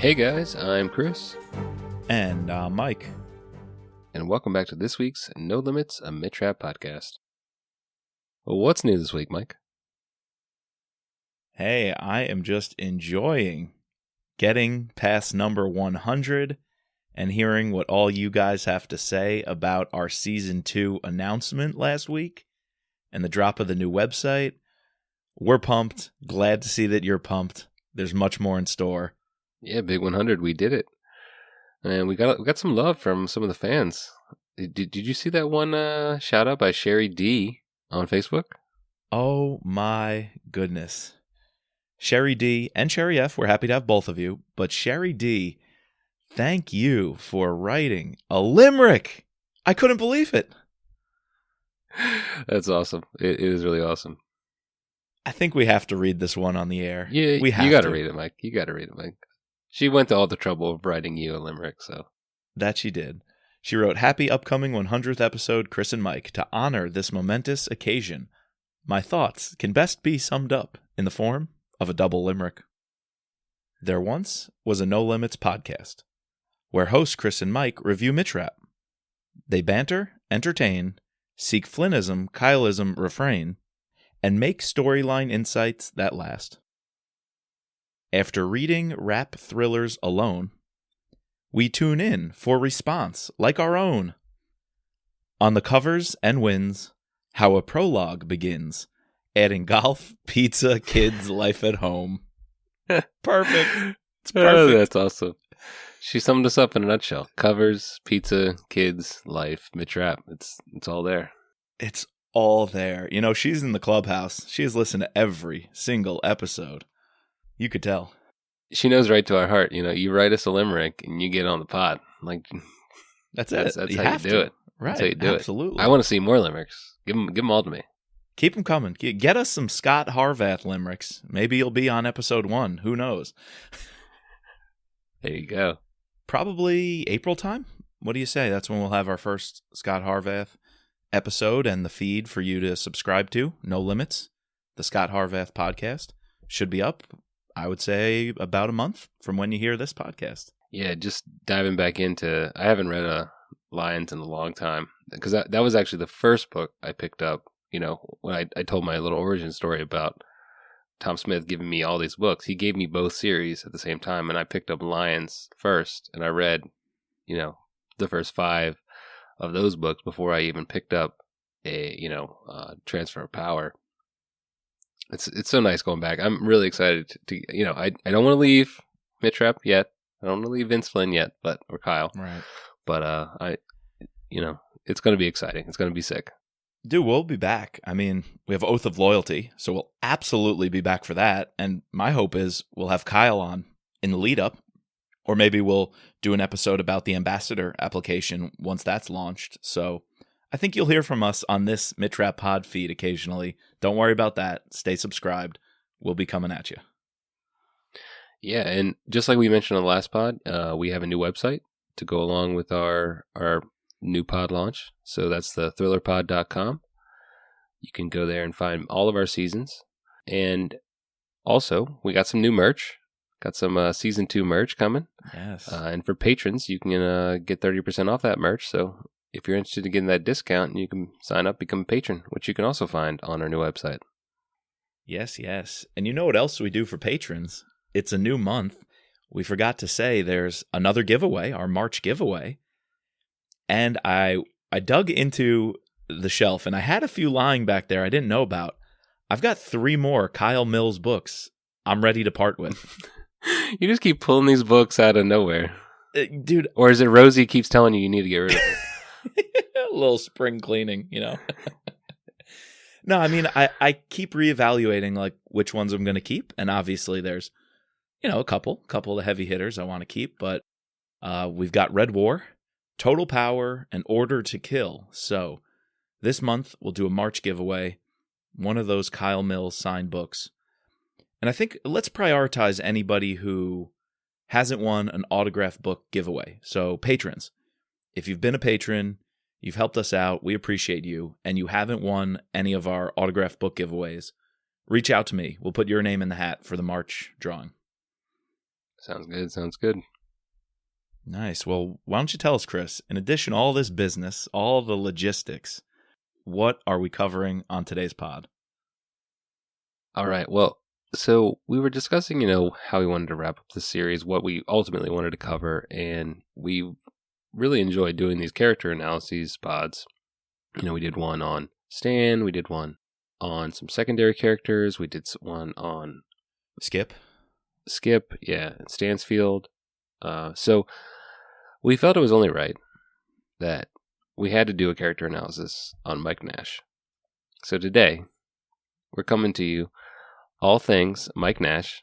Hey guys, I'm Chris. And Mike. And welcome back to this week's No Limits, a Mid-Trap podcast. Well, what's new this week, Mike? Hey, I am just enjoying getting past number 100 and hearing what all you guys have to say about our Season 2 announcement last week and the drop of the new website. We're pumped. Glad to see that you're pumped. There's much more in store. Yeah, big 100. We did it. And we got some love from some of the fans. Did you see that one shout out by Sherry D on Facebook? Oh my goodness. Sherry D and Sherry F, we're happy to have both of you. But Sherry D, thank you for writing a limerick. I couldn't believe it. That's awesome. It is really awesome. I think we have to read this one on the air. Yeah, we have you got to read it, Mike. You got to read it, Mike. She went to all the trouble of writing you a limerick, so. That she did. She wrote, "Happy upcoming 100th episode, Chris and Mike. To honor this momentous occasion, my thoughts can best be summed up in the form of a double limerick. There once was a No Limits podcast, where hosts Chris and Mike review Mid-Trap. They banter, entertain, seek Flynnism, Kyleism, refrain, and make storyline insights that last. After reading rap thrillers alone, we tune in for response like our own. On the covers and wins, how a prologue begins, adding golf, pizza, kids, life at home." Perfect. It's perfect. Oh, that's awesome. She summed us up in a nutshell. Covers, pizza, kids, life, Mid-Trap. It's all there. It's all there. You know, she's in the clubhouse. She has listened to every single episode. You could tell. She knows right to our heart. You know, you write us a limerick and you get on the pod. Like, that's how you do it. Right. That's how you do Absolutely. it. I want to see more limericks. Give them all to me. Keep them coming. Get us some Scott Harvath limericks. Maybe you'll be on episode 1. Who knows? There you go. Probably April time. What do you say? That's when we'll have our first Scott Harvath episode and the feed for you to subscribe to. No Limits, the Scott Harvath podcast. Should be up, I would say, about a month from when you hear this podcast. Yeah, just diving back into, I haven't read Lions in a long time, because that was actually the first book I picked up, you know, when I told my little origin story about Tom Smith giving me all these books. He gave me both series at the same time, and I picked up Lions first, and I read, you know, the first 5 of those books before I even picked up Transfer of Power. It's so nice going back. I'm really excited to you know, I don't want to leave Mid-Trap yet. I don't want to leave Vince Flynn yet, or Kyle. Right. But it's going to be exciting. It's going to be sick. Dude, we'll be back. I mean, we have Oath of Loyalty, so we'll absolutely be back for that. And my hope is we'll have Kyle on in the lead up, or maybe we'll do an episode about the ambassador application once that's launched. So I think you'll hear from us on this Mid-Trap pod feed occasionally. Don't worry about that. Stay subscribed. We'll be coming at you. Yeah, and just like we mentioned on the last pod, we have a new website to go along with our new pod launch. So that's the thrillerpod.com. You can go there and find all of our seasons. And also, we got some new merch. Got some season 2 merch coming. Yes. And for patrons, you can get 30% off that merch. So if you're interested in getting that discount, you can sign up, become a patron, which you can also find on our new website. Yes, yes. And you know what else we do for patrons? It's a new month. We forgot to say there's another giveaway, our March giveaway. And I dug into the shelf, and I had a few lying back there I didn't know about. I've got 3 more Kyle Mills books I'm ready to part with. You just keep pulling these books out of nowhere. Dude. Or is it Rosie keeps telling you need to get rid of them? A little spring cleaning, you know. No, I mean, I keep reevaluating like which ones I'm going to keep. And obviously there's, you know, a couple of the heavy hitters I want to keep. But we've got Red War, Total Power, and Order to Kill. So this month we'll do a March giveaway, one of those Kyle Mills signed books. And I think let's prioritize anybody who hasn't won an autographed book giveaway. So patrons, if you've been a patron, you've helped us out, we appreciate you, and you haven't won any of our autographed book giveaways, reach out to me. We'll put your name in the hat for the March drawing. Sounds good. Sounds good. Nice. Well, why don't you tell us, Chris, in addition to all this business, all the logistics, what are we covering on today's pod? All right. Well, so we were discussing, how we wanted to wrap up the series, what we ultimately wanted to cover, and we really enjoyed doing these character analyses pods. We did one on Stan, we did one on some secondary characters, we did one on Skip, yeah, and Stansfield. So we felt it was only right that we had to do a character analysis on Mike Nash. So today, we're coming to you all things Mike Nash,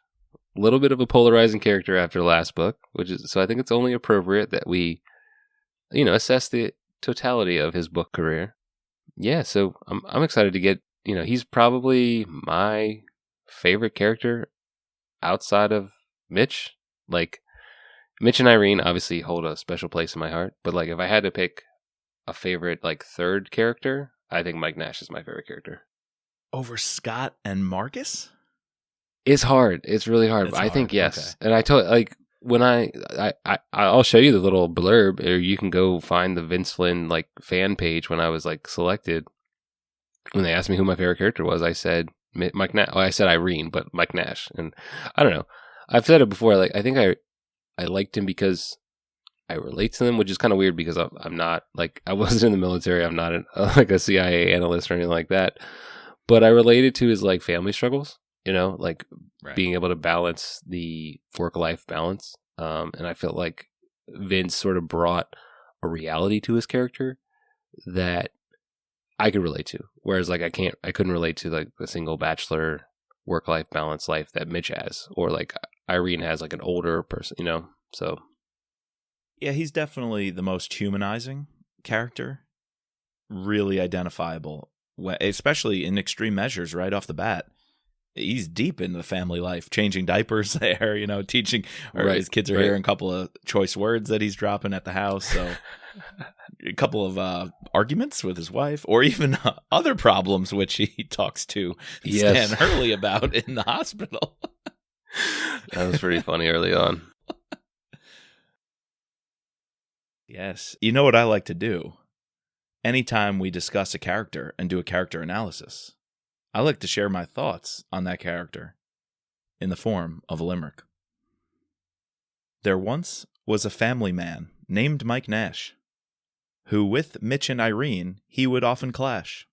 a little bit of a polarizing character after the last book, so I think it's only appropriate that we, assess the totality of his book career. Yeah, so I'm excited to get, he's probably my favorite character outside of Mitch. Like, Mitch and Irene obviously hold a special place in my heart, but like if I had to pick a favorite like third character, I think Mike Nash is my favorite character. Over Scott and Marcus? It's hard. It's really hard. But I think yes. Okay. And I told when I'll show you the little blurb, or you can go find the Vince Flynn like fan page when I was like selected. When they asked me who my favorite character was, I said Mike Nash. Well, I said Irene, but Mike Nash. And I don't know. I've said it before. Like I think I liked him because I relate to them, which is kind of weird because I'm not like I wasn't in the military. I'm not like a CIA analyst or anything like that. But I related to his like family struggles. Like right. Being able to balance the work-life balance. And I felt like Vince sort of brought a reality to his character that I could relate to. Whereas like I couldn't relate to like the single bachelor work-life balance life that Mitch has, or like Irene has like an older person, so. Yeah, he's definitely the most humanizing character. Really identifiable, especially in extreme measures right off the bat. He's deep into the family life, changing diapers there, teaching, or right, his kids are hearing a couple of choice words that he's dropping at the house. So a couple of arguments with his wife, or even other problems, which he talks to Stan Hurley about in the hospital. That was pretty funny early on. Yes. You know what I like to do? Anytime we discuss a character and do a character analysis, I like to share my thoughts on that character in the form of a limerick. There once was a family man named Mike Nash, who with Mitch and Irene he would often clash.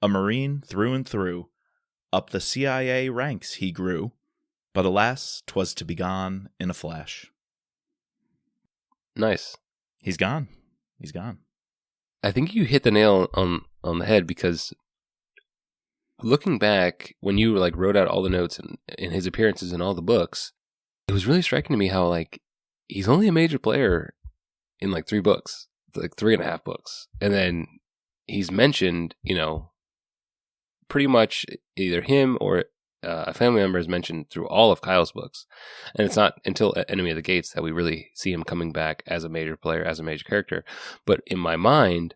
A Marine through and through, up the CIA ranks he grew, but alas, 'twas to be gone in a flash. Nice. He's gone. He's gone. I think you hit the nail on the head, because looking back, when you like wrote out all the notes and his appearances in all the books, it was really striking to me how like he's only a major player in like 3 books, like 3.5 books, and then he's mentioned, pretty much either him or a family member is mentioned through all of Kyle's books, and it's not until Enemy of the Gates that we really see him coming back as a major player, as a major character. But in my mind,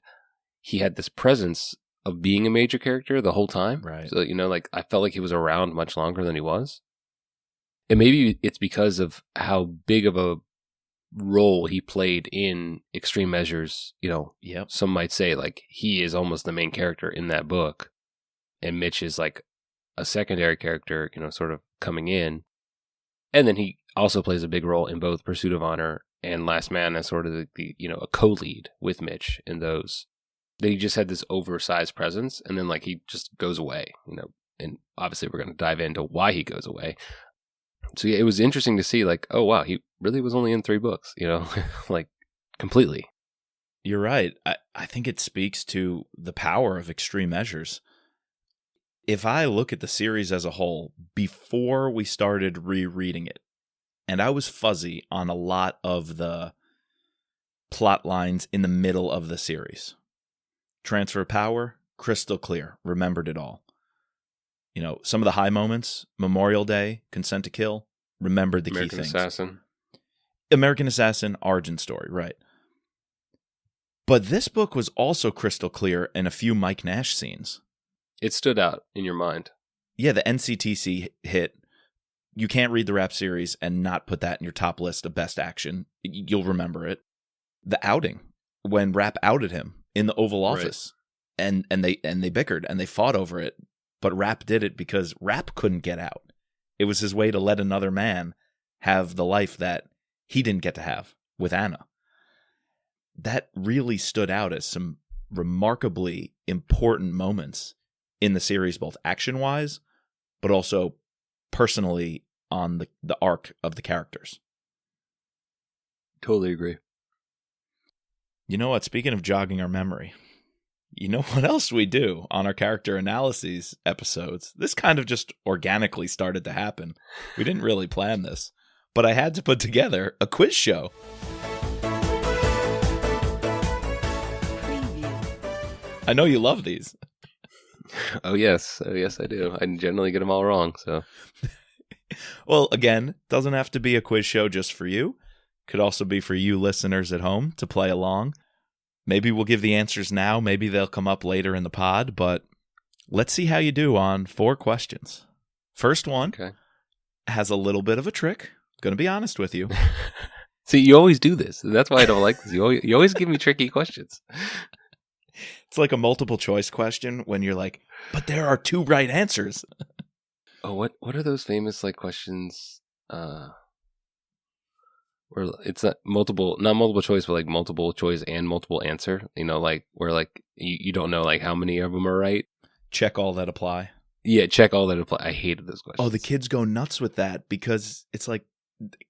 he had this presence of being a major character the whole time. Right. So, like I felt like he was around much longer than he was. And maybe it's because of how big of a role he played in Extreme Measures. Yep. Some might say like he is almost the main character in that book, and Mitch is like a secondary character, sort of coming in. And then he also plays a big role in both Pursuit of Honor and Last Man as sort of the a co-lead with Mitch in those. That he just had this oversized presence, and then like he just goes away, and obviously we're going to dive into why he goes away. So yeah, it was interesting to see like, oh wow, he really was only in 3 books, like completely. You're right. I think it speaks to the power of Extreme Measures. If I look at the series as a whole, before we started rereading it, and I was fuzzy on a lot of the plot lines in the middle of the series. Transfer of power, crystal clear, remembered it all. Some of the high moments, Memorial Day, Consent to Kill, remembered the key things. American Assassin, origin story, right. But this book was also crystal clear in a few Mike Nash scenes. It stood out in your mind. Yeah, the NCTC hit you can't read the Rap series and not put that in your top list of best action. You'll remember it. The outing, when Rap outed him in the Oval Office, and they bickered and they fought over it, but Rap did it because Rap couldn't get out. It was his way to let another man have the life that he didn't get to have with Anna. That really stood out as some remarkably important moments in the series, both action-wise, but also personally on the arc of the characters. Totally agree. You know what? Speaking of jogging our memory, you know what else we do on our character analyses episodes? This kind of just organically started to happen. We didn't really plan this, but I had to put together a quiz show. I know you love these. Oh, yes, I do. I generally get them all wrong, so. Well, again, doesn't have to be a quiz show just for you. Could also be for you listeners at home to play along. Maybe we'll give the answers now. Maybe they'll come up later in the pod, but let's see how you do on 4 questions. First one has a little bit of a trick. Going to be honest with you. See, you always do this. That's why I don't like this. You always give me tricky questions. It's like a multiple choice question when you're like, but there are 2 right answers. Oh, what are those famous like questions? Where it's not multiple choice, but like multiple choice and multiple answer. You know, like where like you don't know like how many of them are right. Check all that apply. Yeah, check all that apply. I hated those questions. Oh, the kids go nuts with that because it's like,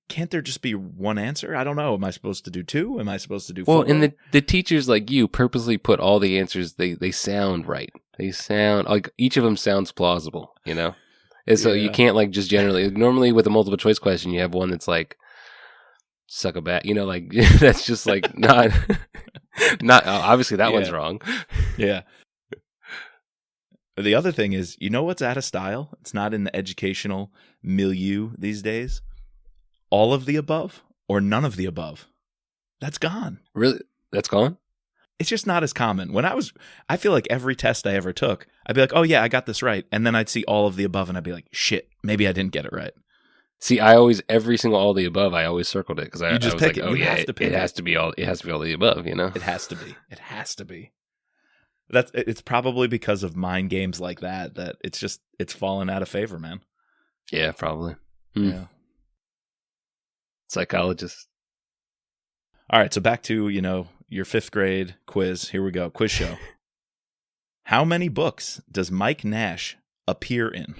can't there just be one answer? I don't know. Am I supposed to do 2? Am I supposed to do 4? Well, and the teachers like you purposely put all the answers. They sound right. They sound like each of them sounds plausible. You know, and so you can't like just generally. Normally with a multiple choice question, you have one that's like suck a bat. You know, like that's just like not obviously that one's wrong. Yeah. The other thing is, you know what's out of style? It's not in the educational milieu these days. All of the above or none of the above. That's gone. Really? That's gone? It's just not as common. I feel like every test I ever took, I'd be like, oh yeah, I got this right. And then I'd see all of the above and I'd be like, shit, maybe I didn't get it right. See, I always, every single all the above, I always circled it because I was pick like, it. oh You yeah, have to pick it has to be all the above, you know? It has to be. It has to be. It's probably because of mind games like that it's fallen out of favor, man. Yeah, probably. Yeah. Psychologist. All right, so back to, your 5th grade quiz. Here we go. Quiz show. How many books does Mike Nash appear in?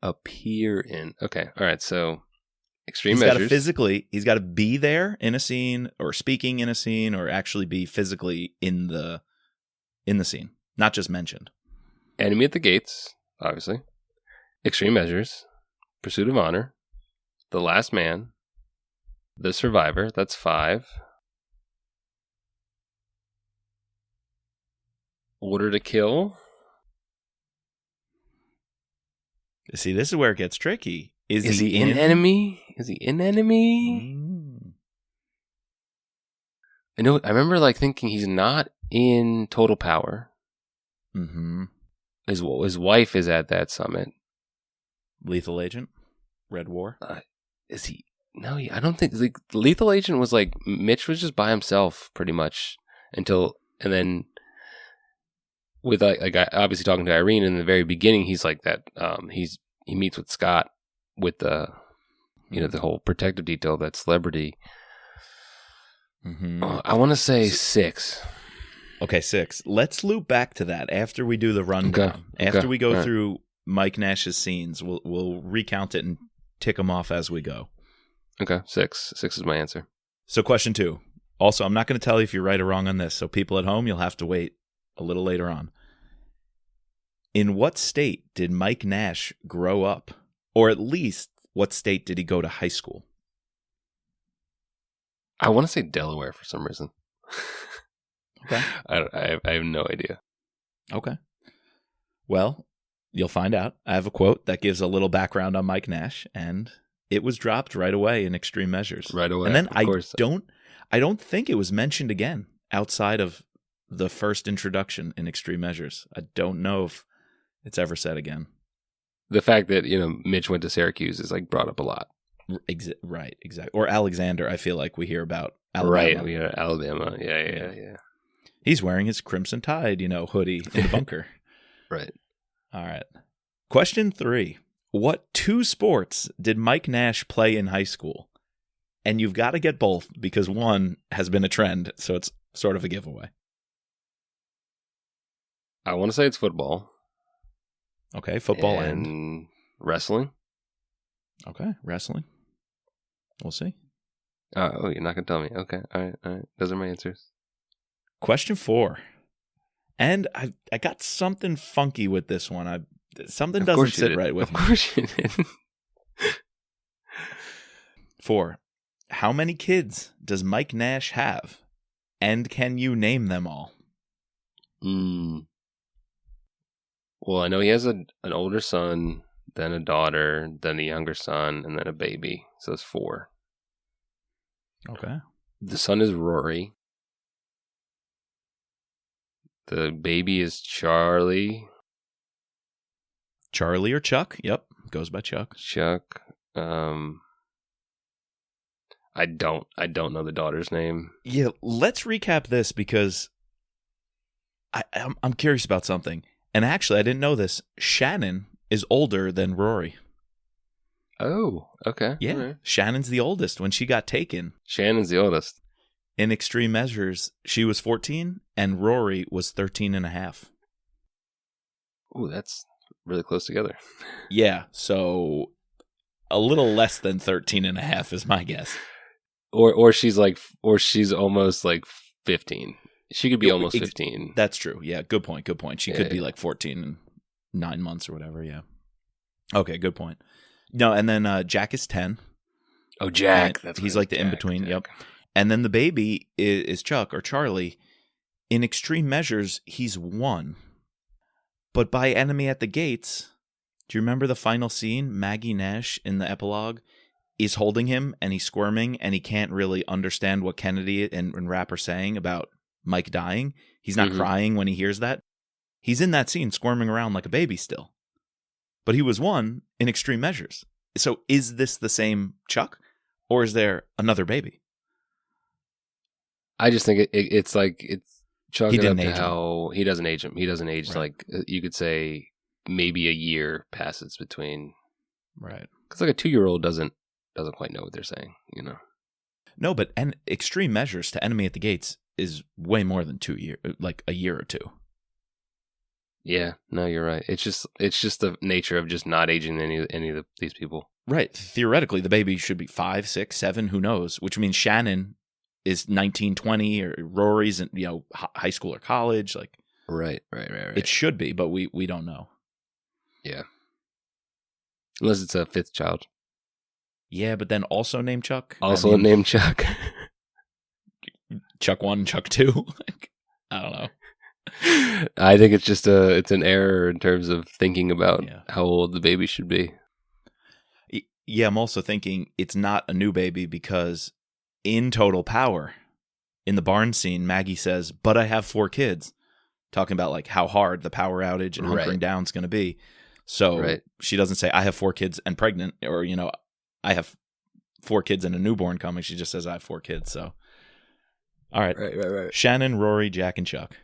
Appear in. Okay. All right. So extreme measures. He's got to be there in a scene or speaking in a scene or actually be physically in the scene, not just mentioned. Enemy at the Gates, obviously. Extreme Measures. Pursuit of Honor. The Last Man. The Survivor. That's 5. Order to Kill. See, this is where it gets tricky. Is he in Enemy? Is he in Enemy? I remember like thinking he's not in Total Power. Mm-hmm. His wife is at that summit. Lethal Agent? Red War? Is he? No, I don't think. Like, Lethal Agent was like, Mitch was just by himself pretty much and then with like obviously talking to Irene in the very beginning, he's like that. He meets with Scott with the, the whole protective detail, that celebrity. Mm-hmm. I want to say 6. Okay, 6. Let's loop back to that after we do the rundown. Okay. After we go through Mike Nash's scenes, we'll recount it and tick them off as we go. Okay, 6. 6 is my answer. So question 2. Also, I'm not going to tell you if you're right or wrong on this, so people at home, you'll have to wait a little later on. In what state did Mike Nash grow up? Or at least, what state did he go to high school? I want to say Delaware for some reason. Okay. I have no idea. Okay. Well, you'll find out. I have a quote that gives a little background on Mike Nash, and it was dropped right away in Extreme Measures. Right away. And then I don't think it was mentioned again outside of the first introduction in Extreme Measures. I don't know if it's ever said again. the fact that, Mitch went to Syracuse is like brought up a lot. Right, exactly. Or Alexander, I feel like we hear about Alabama. Right, we are Alabama. Yeah. He's wearing his Crimson Tide, hoodie in the bunker. Right. All right. Question 3. What 2 sports did Mike Nash play in high school? And you've got to get both because one has been a trend, so it's sort of a giveaway. I want to say it's football. Okay, football and wrestling. Okay, wrestling. We'll see. Oh, you're not going to tell me. Okay, all right. Those are my answers. Question 4. And I got something funky with this one. Something doesn't sit right with me. Of course you did. 4. How many kids does Mike Nash have? And can you name them all? Well, I know he has an older son, then a daughter, then a younger son, and then a baby. So it's 4. Okay. The son is Rory. The baby is Charlie. Charlie or Chuck? Yep, goes by Chuck. Chuck. I don't know the daughter's name. Yeah, let's recap this because I'm curious about something. And actually, I didn't know this. Shannon is older than Rory. Oh, okay. Yeah, right. Shannon's the oldest when she got taken. Shannon's the oldest. In extreme measures, she was 14 and Rory was 13 and a half. Ooh, that's really close together. Yeah, so a little less than 13 and a half is my guess. Or she's almost like 15. She could be almost 15. That's true. Yeah, good point. She could be like 14 and 9 months or whatever, yeah. Okay, good point. No, and then Jack is 10. Oh, Jack. He's like the in-between, yep. And then the baby is Chuck or Charlie. In extreme measures, he's 1. But by Enemy at the Gates, do you remember the final scene? Maggie Nash in the epilogue is holding him and he's squirming and he can't really understand what Kennedy and Rapp are saying about Mike dying. He's not crying when he hears that. He's in that scene squirming around like a baby still. But he was 1 in extreme measures. So is this the same Chuck or is there another baby? I just think it's chalk it up to how him. he doesn't age him. He doesn't age right. Like you could say maybe a year passes between. Right. Because like a 2-year-old doesn't quite know what they're saying, No, but extreme measures to Enemy at the Gates is way more than 2 years, like a year or 2. Yeah, no, you're right. It's just the nature of just not aging any of these people. Right. Theoretically, the baby should be 5, 6, 7, who knows? Which means Shannon is 19, 20, or Rory's in, high school or college. Like, right. It should be, but we don't know. Yeah. Unless it's a 5th child. Yeah, but then also named Chuck. Also named Chuck. Chuck 1, Chuck 2. I don't know. I think it's just it's an error in terms of thinking about how old the baby should be. Yeah, I'm also thinking it's not a new baby because in Total Power, in the barn scene, Maggie says, "But I have 4 kids," talking about like how hard the power outage and hunkering down is going to be. So she doesn't say, "I have 4 kids and pregnant," or I have 4 kids and a newborn coming. She just says, "I have 4 kids." So, all right, right. Shannon, Rory, Jack, and Chuck.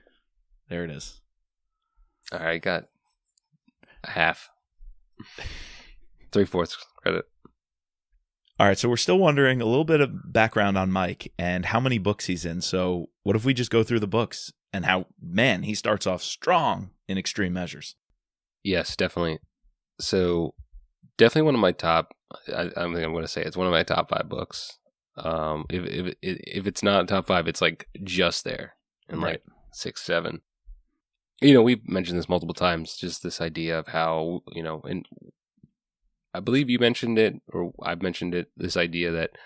There it is. All right, got a half. 3/4 credit. All right, so we're still wondering a little bit of background on Mike and how many books he's in. So what if we just go through the books and how, man, he starts off strong in extreme measures. Yes, definitely. So definitely one of my top, I think I'm going to say it's one of my top 5 books. If it's not top 5, it's like just there and like 6, 7. We've mentioned this multiple times, just this idea of how, and I believe you mentioned it, or I've mentioned it, this idea that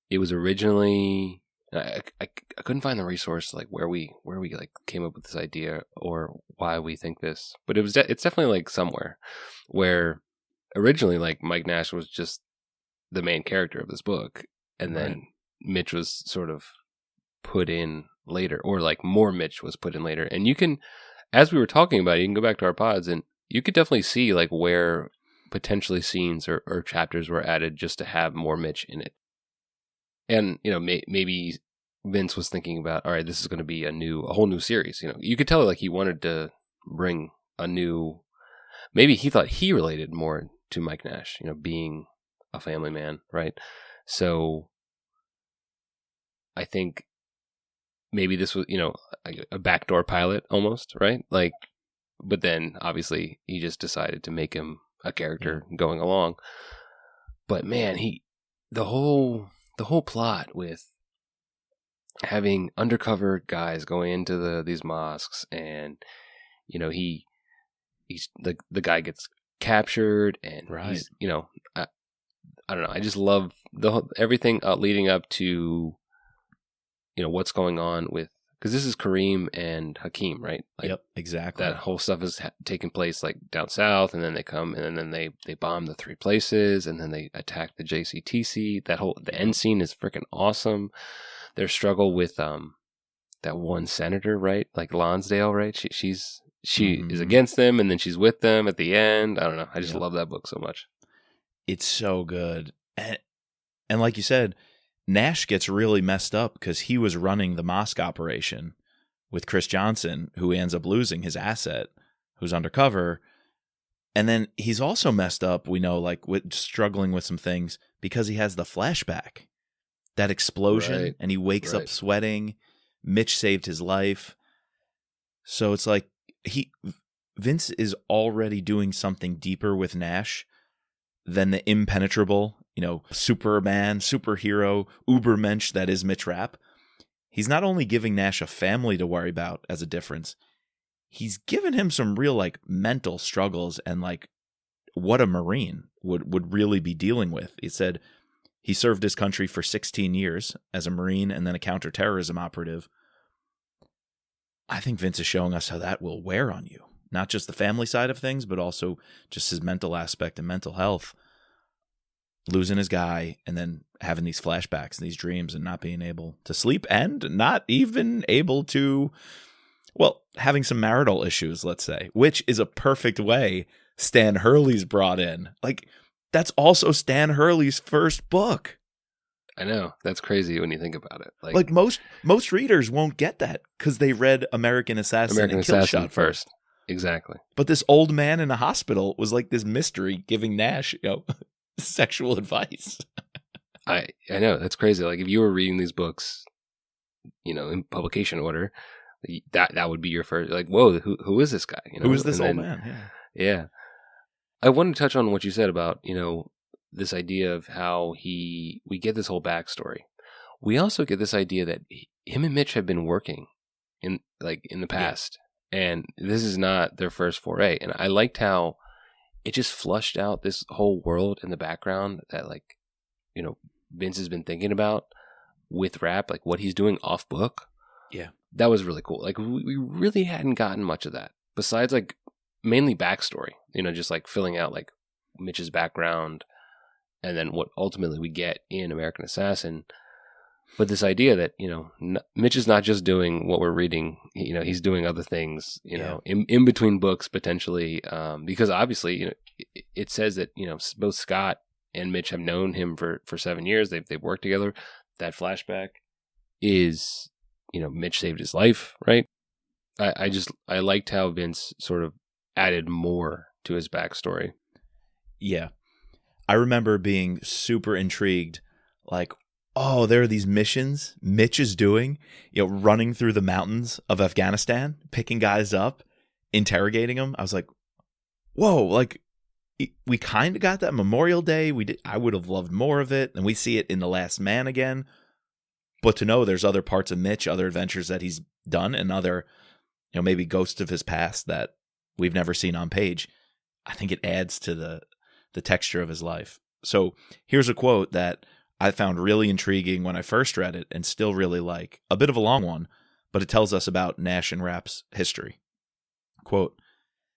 it was originally, I couldn't find the resource, like where we like came up with this idea or why we think this, but it's definitely like somewhere where originally like Mike Nash was just the main character of this book. And then Mitch was sort of put in later, or like more Mitch was put in later. And you can, as we were talking about it, you can go back to our pods and you could definitely see like where potentially scenes or chapters were added just to have more Mitch in it. And, you know, maybe Vince was thinking about, all right, this is going to be a whole new series. You know, you could tell like he wanted to bring a new, maybe he thought he related more to Mike Nash, you know, being a family man, right? So I think maybe this was, you know, a backdoor pilot almost, right? Like, but then obviously he just decided to make him a character going along. But man, the whole plot with having undercover guys going into these mosques, and you know he's the guy gets captured, and he's, you know, I don't know, I just love everything leading up to, you know, what's going on with, because this is Kareem and Hakeem, right? Like, yep, exactly. That whole stuff is taking place like down south, and then they come, and then they bomb the 3 places, and then they attack the JCTC. The end scene is freaking awesome. Their struggle with that one senator, right? Like Lonsdale, right? She is against them, and then she's with them at the end. I don't know. I just love that book so much. It's so good. And like you said, Nash gets really messed up because he was running the mosque operation with Chris Johnson, who ends up losing his asset, who's undercover. And then he's also messed up, we know, like struggling with some things because he has the flashback, that explosion, and he wakes up sweating. Mitch saved his life. So it's like Vince is already doing something deeper with Nash than the impenetrable, you know, Superman, superhero, Ubermensch that is Mitch Rapp. He's not only giving Nash a family to worry about as a difference, he's given him some real like mental struggles and like what a Marine would really be dealing with. He said he served his country for 16 years as a Marine and then a counterterrorism operative. I think Vince is showing us how that will wear on you. Not just the family side of things, but also just his mental aspect and mental health. Losing his guy and then having these flashbacks and these dreams and not being able to sleep and not even able to, well, having some marital issues, let's say, which is a perfect way Stan Hurley's brought in. Like, that's also Stan Hurley's first book. I know. That's crazy when you think about it. Like most readers won't get that because they read American Assassin and Kill Shot first. Exactly. But this old man in a hospital was like this mystery giving Nash, you know, sexual advice. I know. That's crazy. Like if you were reading these books, you know, in publication order, that would be your first, like, whoa, who is this guy? You know? Who is this old man? Yeah. I want to touch on what you said about, you know, this idea of how we get this whole backstory. We also get this idea that him and Mitch have been working in the past, and this is not their first foray. And I liked how it just flushed out this whole world in the background that, like, you know, Vince has been thinking about with Rapp, like what he's doing off book. Yeah, that was really cool. Like we really hadn't gotten much of that besides like mainly backstory. You know, just like filling out like Mitch's background. And then what ultimately we get in American Assassin. But this idea that, you know, Mitch is not just doing what we're reading, you know, he's doing other things, you know, in between books potentially. Because obviously, you know, it says that, you know, both Scott and Mitch have known him for 7 years. They've worked together. That flashback is, you know, Mitch saved his life, right? I liked how Vince sort of added more to his backstory. Yeah. I remember being super intrigued, like, oh, there are these missions Mitch is doing, you know, running through the mountains of Afghanistan, picking guys up, interrogating them. I was like, whoa, like, we kind of got that Memorial Day. I would have loved more of it, and we see it in The Last Man again. But to know there's other parts of Mitch, other adventures that he's done, and other, you know, maybe ghosts of his past that we've never seen on page, I think it adds to the texture of his life. So here's a quote that I found really intriguing when I first read it and still really like. A bit of a long one, but it tells us about Nash and Rapp's history. Quote,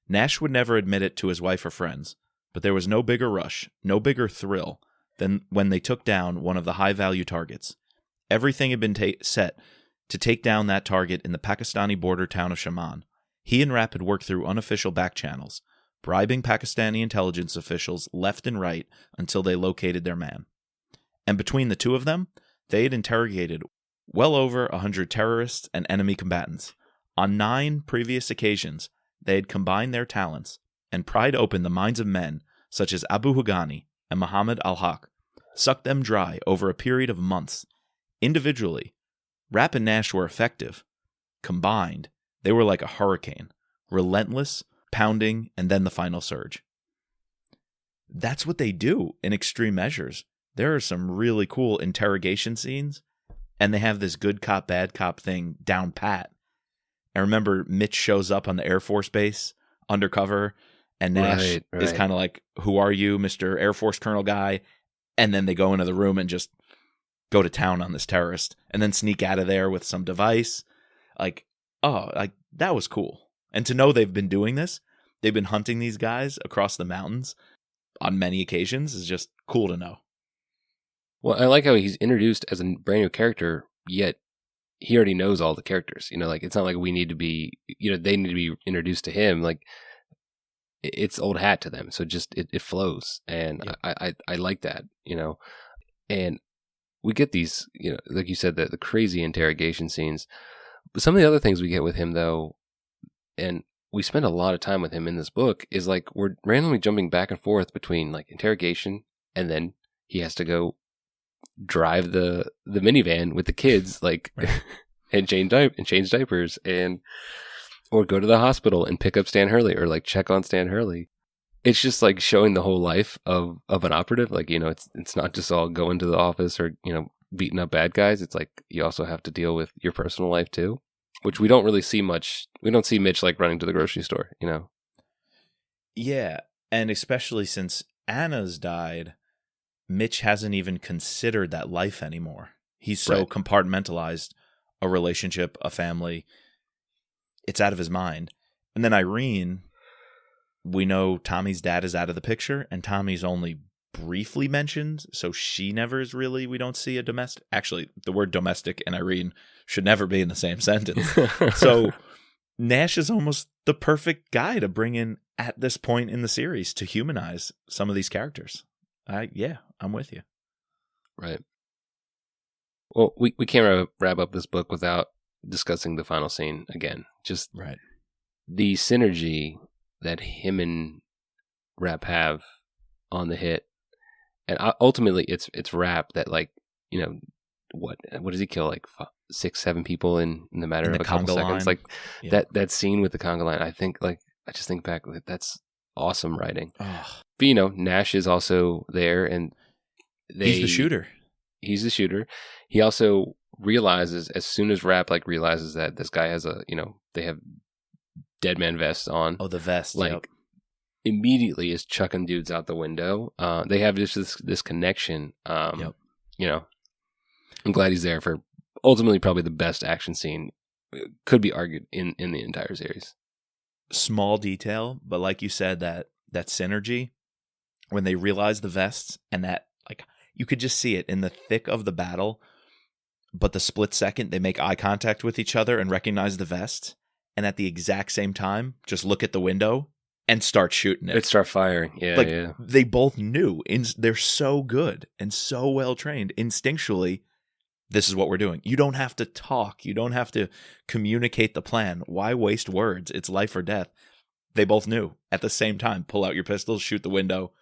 Nash would never admit it to his wife or friends, but there was no bigger rush, no bigger thrill than when they took down one of the high-value targets. Everything had been set to take down that target in the Pakistani border town of Shaman. He and Rapp had worked through unofficial back channels, bribing Pakistani intelligence officials left and right until they located their man. And between the two of them, they had interrogated well over 100 terrorists and enemy combatants. On 9 previous occasions, they had combined their talents and pried open the minds of men such as Abu Hugani and Muhammad al-Haq, sucked them dry over a period of months. Individually, Rapp and Nash were effective. Combined, they were like a hurricane, relentless, pounding, and then the final surge. That's what they do in Extreme Measures. There are some really cool interrogation scenes, and they have this good cop, bad cop thing down pat. I remember Mitch shows up on the Air Force Base undercover, and Nash is kind of like, "Who are you, Mr. Air Force Colonel guy?" And then they go into the room and just go to town on this terrorist, and then sneak out of there with some device. That was cool. And to know they've been doing this, they've been hunting these guys across the mountains on many occasions, is just cool to know. Well, I like how he's introduced as a brand new character, yet he already knows all the characters. Like, it's not like we need to be, they need to be introduced to him. Like, it's old hat to them. So just, it flows. And yeah. I like that, and we get these, like you said, the crazy interrogation scenes. But some of the other things we get with him, though, and we spend a lot of time with him in this book, is like we're randomly jumping back and forth between like interrogation, and then he has to go drive the minivan with the kids, like, right. and change diapers, or go to the hospital and pick up Stan Hurley, or like check on Stan Hurley. It's just like showing the whole life of an operative. Like, it's not just all going to the office or, beating up bad guys. It's like you also have to deal with your personal life too, which we don't really see much. We don't see Mitch like running to the grocery store, Yeah, and especially since Anna's died, Mitch hasn't even considered that life anymore. He's so compartmentalized a relationship, a family. It's out of his mind. And then Irene, we know Tommy's dad is out of the picture, and Tommy's only briefly mentioned, so she never is really, we don't see a domestic. Actually, the word domestic and Irene should never be in the same sentence. So Nash is almost the perfect guy to bring in at this point in the series to humanize some of these characters. I'm with you. Right. Well, we can't wrap up this book without discussing the final scene again. Just right. The synergy that him and Rapp have on the hit. And ultimately, it's Rapp that, like, what does he kill? Like 6-7 people in the matter of a couple seconds. Like that scene with the conga line. I just think back. That's awesome writing. Oh. But Nash is also there, and he's the shooter. He's the shooter. He also realizes, as soon as Rapp realizes that this guy has they have dead man vests on. Oh, the vest. Like. Immediately is chucking dudes out the window. They have just this connection. I'm glad he's there for ultimately probably the best action scene, could be argued, in the entire series. Small detail, but like you said, that synergy when they realize the vests, and that, like, you could just see it in the thick of the battle, but the split second they make eye contact with each other and recognize the vests, and at the exact same time just look at the window and start shooting it. Start firing. Yeah, yeah. They both knew. They're so good and so well trained. Instinctually, this is what we're doing. You don't have to talk. You don't have to communicate the plan. Why waste words? It's life or death. They both knew. At the same time, pull out your pistols, shoot the window,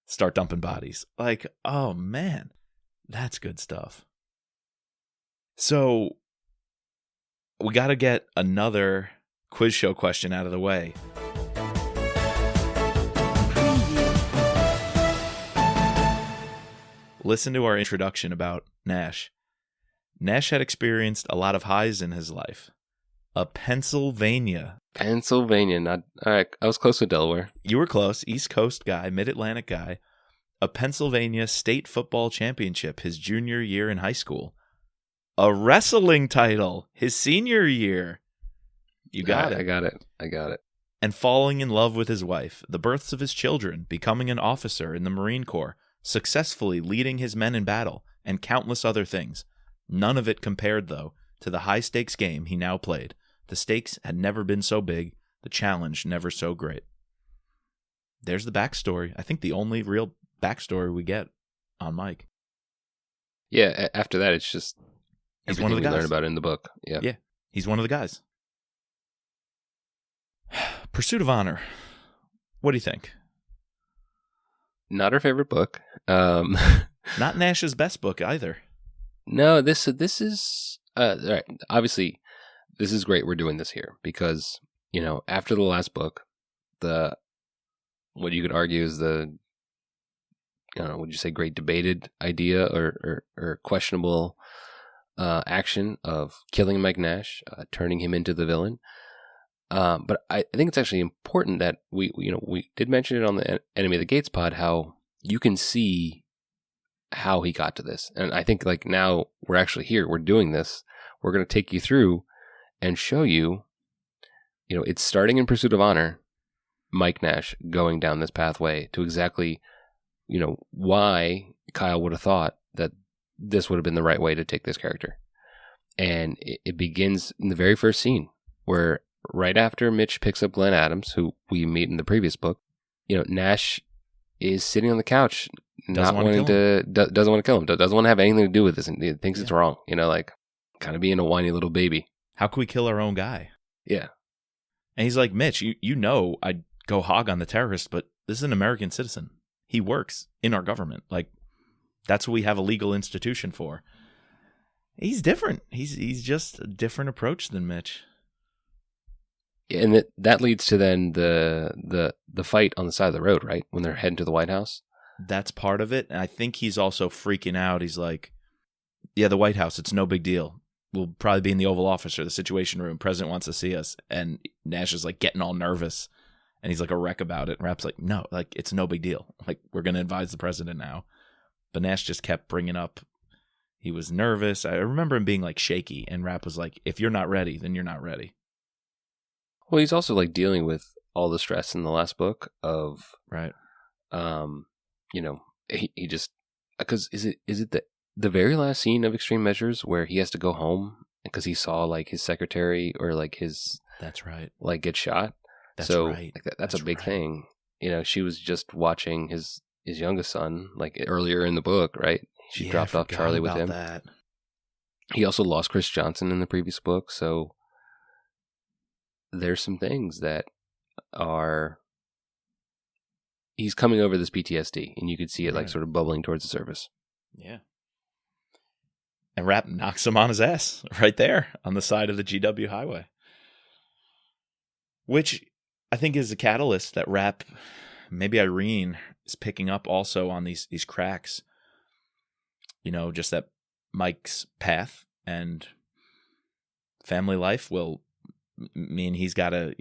start dumping bodies. Like, oh man, that's good stuff. So, we got to get another quiz show question out of the way. Listen to our introduction about Nash. Nash had experienced a lot of highs in his life. Pennsylvania. Not all right. I was close with Delaware. You were close. East Coast guy, Mid-Atlantic guy. A Pennsylvania state football championship his junior year in high school. A wrestling title his senior year. You got it. I got it. And falling in love with his wife, the births of his children, becoming an officer in the Marine Corps, successfully leading his men in battle, and countless other things. None of it compared, though, to the high-stakes game he now played. The stakes had never been so big, the challenge never so great. there's the backstory. I think the only real backstory we get on Mike. Yeah, after that, it's just He's everything one of the we learn guys. about it in the book. Yeah. Yeah, he's one of the guys. Pursuit of Honor. What do you think? Not our favorite book. Not Nash's best book either. No, this is all right. Obviously, this is great. We're doing this here because after the last book, what you could argue is would you say great debated idea or questionable action of killing Mike Nash, turning him into the villain. But I think it's actually important that we did mention it on the Enemy of the Gates pod, how you can see how he got to this. And I think like now we're actually here, we're doing this. We're going to take you through and show you, it's starting in Pursuit of Honor, Mike Nash going down this pathway to exactly, why Kyle would have thought that this would have been the right way to take this character. And it begins in the very first scene where right after Mitch picks up Glenn Adams, who we meet in the previous book, Nash is sitting on the couch, doesn't want to kill him, doesn't want to have anything to do with this, and he thinks it's wrong, like kind of being a whiny little baby. How can we kill our own guy? Yeah. And he's like, Mitch, I'd go hog on the terrorist, but this is an American citizen. He works in our government. Like, that's what we have a legal institution for. He's different. He's just a different approach than Mitch. And that leads to then the fight on the side of the road, right? When they're heading to the White House. That's part of it. And I think he's also freaking out. He's like, yeah, the White House, it's no big deal. We'll probably be in the Oval Office or the Situation Room. President wants to see us. And Nash is like getting all nervous. And he's like a wreck about it. And Rapp's like, no, like it's no big deal. Like we're going to advise the president now. But Nash just kept bringing up, he was nervous. I remember him being like shaky. And Rapp was like, if you're not ready, then you're not ready. Well, he's also like dealing with all the stress in the last book of, right. He just, because is it the very last scene of Extreme Measures where he has to go home because he saw like his secretary or like his, that's right, like get shot. That's so right. Like that's a big thing. She was just watching his youngest son like earlier in the book, right? She dropped off Charlie with him. That. He also lost Chris Johnson in the previous book, so there's some things that are, he's coming over this PTSD, and you could see it like sort of bubbling towards the surface. Yeah. And Rapp knocks him on his ass right there on the side of the GW highway. Which I think is a catalyst that Rapp, maybe Irene, is picking up also on these cracks. Just that Mike's path and family life will mean he's got to,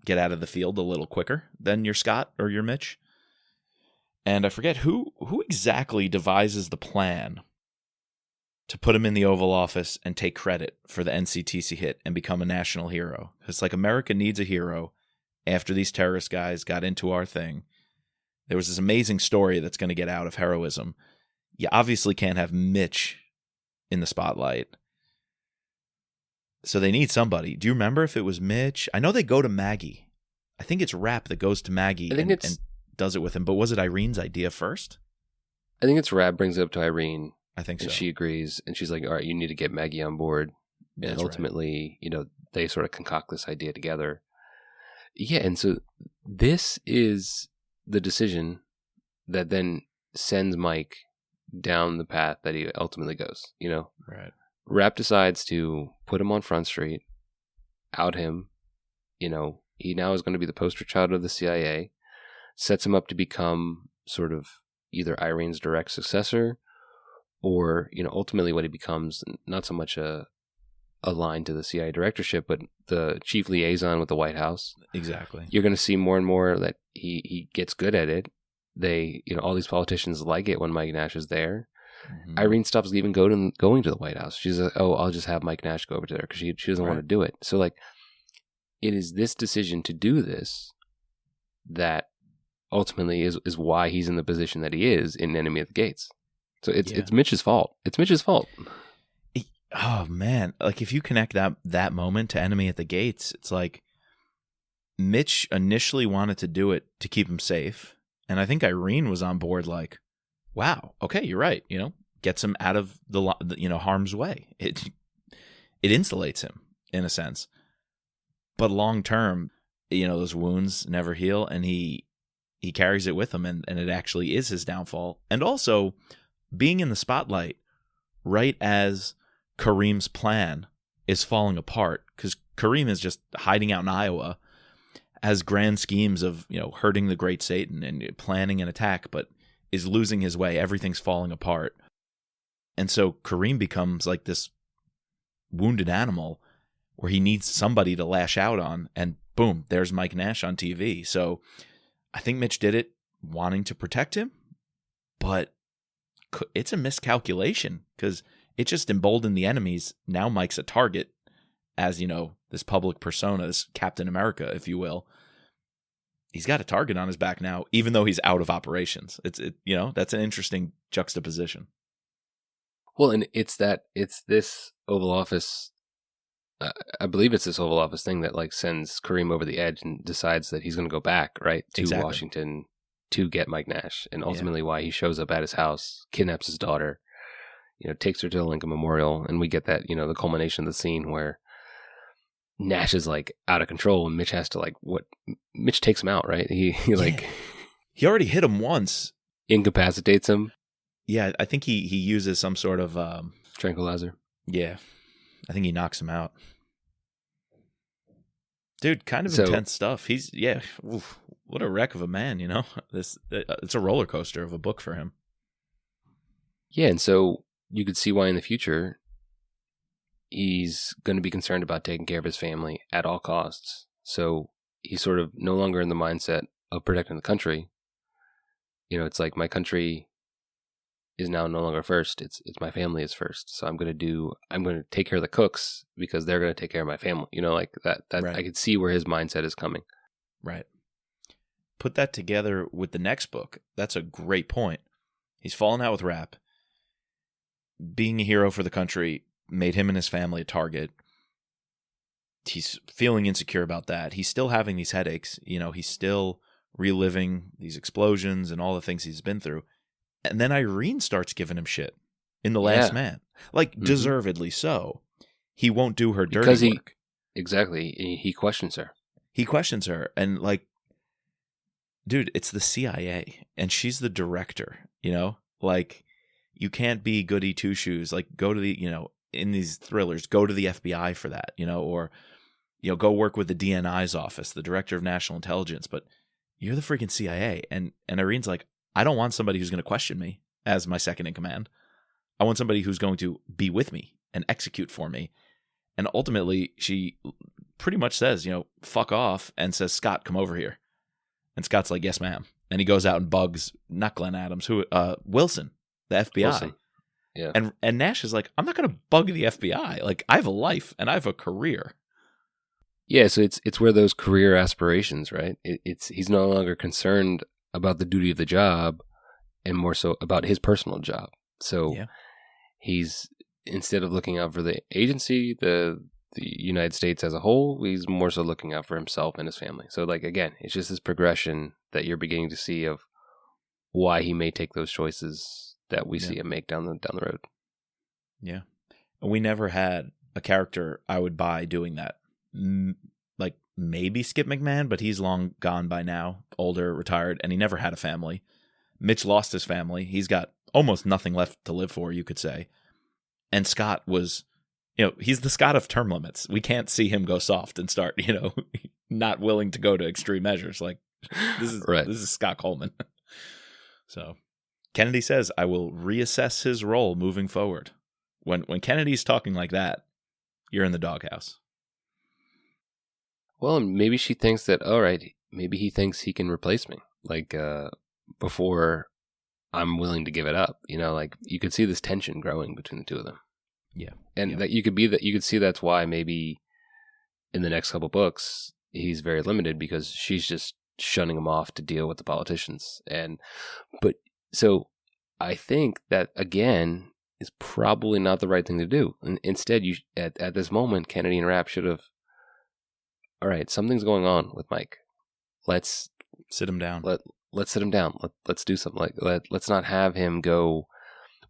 get out of the field a little quicker than your Scott or your Mitch. And I forget who exactly devises the plan to put him in the Oval Office and take credit for the NCTC hit and become a national hero. It's like America needs a hero after these terrorist guys got into our thing. There was this amazing story that's going to get out of heroism. You obviously can't have Mitch in the spotlight. So they need somebody. Do you remember if it was Mitch? I know they go to Maggie. I think it's Rapp that goes to Maggie and does it with him. But was it Irene's idea first? I think it's Rapp brings it up to Irene. I think so. And she agrees. And she's like, all right, you need to get Maggie on board. And That's ultimately, they sort of concoct this idea together. Yeah, and so this is the decision that then sends Mike down the path that he ultimately goes, Right. Rapp decides to put him on Front Street, out him, he now is going to be the poster child of the CIA, sets him up to become sort of either Irene's direct successor or, ultimately what he becomes, not so much a line to the CIA directorship, but the chief liaison with the White House. Exactly. You're going to see more and more that he gets good at it. They, all these politicians like it when Mike Nash is there. Mm-hmm. Irene stops even going to the White House. She's like, oh, I'll just have Mike Nash go over there because she doesn't want to do it. So like, it is this decision to do this that ultimately is why he's in the position that he is in Enemy at the Gates. So it's Mitch's fault. It's Mitch's fault. Oh man, like if you connect that moment to Enemy at the Gates, it's like Mitch initially wanted to do it to keep him safe. And I think Irene was on board like, wow, okay, you're right. Gets him out of the harm's way. It insulates him in a sense. But long term, those wounds never heal, and he carries it with him, and it actually is his downfall. And also, being in the spotlight right as Kareem's plan is falling apart, because Kareem is just hiding out in Iowa, has grand schemes of hurting the great Satan and planning an attack, but is losing his way. Everything's falling apart. And so Kareem becomes like this wounded animal where he needs somebody to lash out on, and boom, there's Mike Nash on TV. So I think Mitch did it wanting to protect him, but it's a miscalculation because it just emboldened the enemies. Now Mike's a target as, this public persona, this Captain America, if you will. He's got a target on his back now, even though he's out of operations. That's an interesting juxtaposition. Well, and it's this Oval Office. I believe it's this Oval Office thing that like sends Kareem over the edge and decides that he's going to go back to Exactly. Washington to get Mike Nash, and ultimately why he shows up at his house, kidnaps his daughter, takes her to the Lincoln Memorial, and we get that the culmination of the scene where Nash is like out of control, and Mitch has to Mitch takes him out, right? He he already hit him once, incapacitates him. Yeah, I think he uses some sort of tranquilizer. Yeah, I think he knocks him out. Dude, kind of intense stuff. He's what a wreck of a man, This it's a roller coaster of a book for him. Yeah, and so you could see why in the future he's going to be concerned about taking care of his family at all costs. So he's sort of no longer in the mindset of protecting the country. It's like my country is now no longer first. It's my family is first. So I'm going to take care of the cooks because they're going to take care of my family. Like that Right. I could see where his mindset is coming. Right. Put that together with the next book. That's a great point. He's fallen out with rap. Being a hero for the country made him and his family a target. He's feeling insecure about that. He's still having these headaches. He's still reliving these explosions and all the things he's been through. And then Irene starts giving him shit in The Last Man. Deservedly so. He won't do her dirty work. Exactly. He questions her. And dude, it's the CIA. And she's the director, you can't be goody two-shoes. Go to the, in these thrillers, go to the FBI for that, or, go work with the DNI's office, the Director of National Intelligence. But you're the freaking CIA. And Irene's like, I don't want somebody who's going to question me as my second in command. I want somebody who's going to be with me and execute for me. And ultimately, she pretty much says, fuck off, and says, Scott, come over here. And Scott's like, yes, ma'am. And he goes out and bugs, not Glenn Adams, Wilson, the FBI. Wilson. Yeah. And Nash is like, I'm not going to bug the FBI. I have a life and I have a career. Yeah, so it's where those career aspirations, right? He's no longer concerned about the duty of the job and more so about his personal job. So he's, instead of looking out for the agency, the United States as a whole, he's more so looking out for himself and his family. So again, it's just this progression that you're beginning to see of why he may take those choices that we see him make down the road. Yeah. We never had a character I would buy doing that. Maybe Skip McMahon, but he's long gone by now, older, retired, and he never had a family. Mitch lost his family. He's got almost nothing left to live for, you could say. And Scott was, he's the Scott of term limits. We can't see him go soft and start, not willing to go to extreme measures. This is Scott Coleman. So Kennedy says, I will reassess his role moving forward. When Kennedy's talking like that, you're in the doghouse. Well, maybe she thinks that, all right, maybe he thinks he can replace me, before I'm willing to give it up. You could see this tension growing between the two of them. Yeah. And that you could see that's why maybe in the next couple books, he's very limited because she's just shunning him off to deal with the politicians. So I think that, again, is probably not the right thing to do. And instead, at this moment, Kennedy and Rapp should have all right, something's going on with Mike. Let's Sit him down. let's sit him down. Let's do something. Let's not have him go.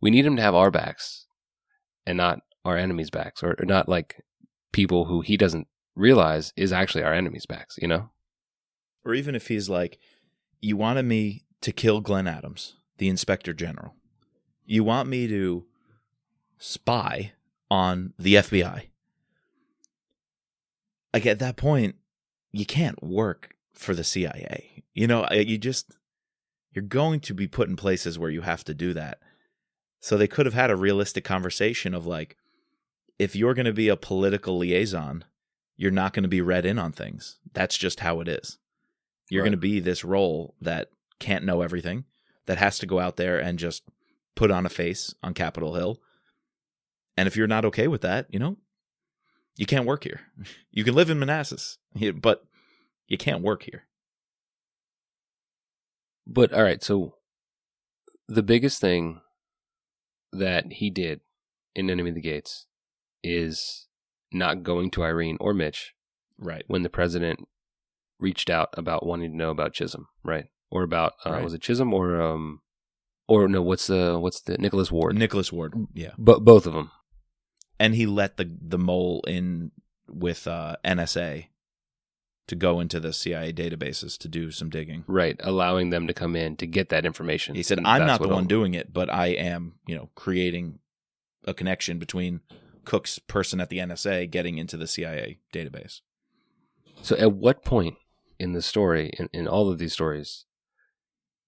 We need him to have our backs and not our enemies' backs, or not like people who he doesn't realize is actually our enemies' backs, you know? Or even if he's like, you wanted me to kill Glenn Adams, the Inspector General. You want me to spy on the FBI. Like, at that point, you can't work for the CIA. You know, you're going to be put in places where you have to do that. So they could have had a realistic conversation of like, if you're going to be a political liaison, you're not going to be read in on things. That's just how it is. You're going to be this role that can't know everything, that has to go out there and just put on a face on Capitol Hill. And if you're not okay with that, you know, you can't work here. You can live in Manassas, but you can't work here. But all right, so the biggest thing that he did in Enemy of the Gates is not going to Irene or Mitch, right, when the president reached out about wanting to know about Chisholm, right? Or about was it Chisholm or no? What's the Nicholas Ward? Nicholas Ward, yeah. But both of them. And he let the mole in with NSA to go into the CIA databases to do some digging. Right, allowing them to come in to get that information. He said, I'm not the one doing it, but I am, creating a connection between Cook's person at the NSA getting into the CIA database. So at what point in the story, in all of these stories,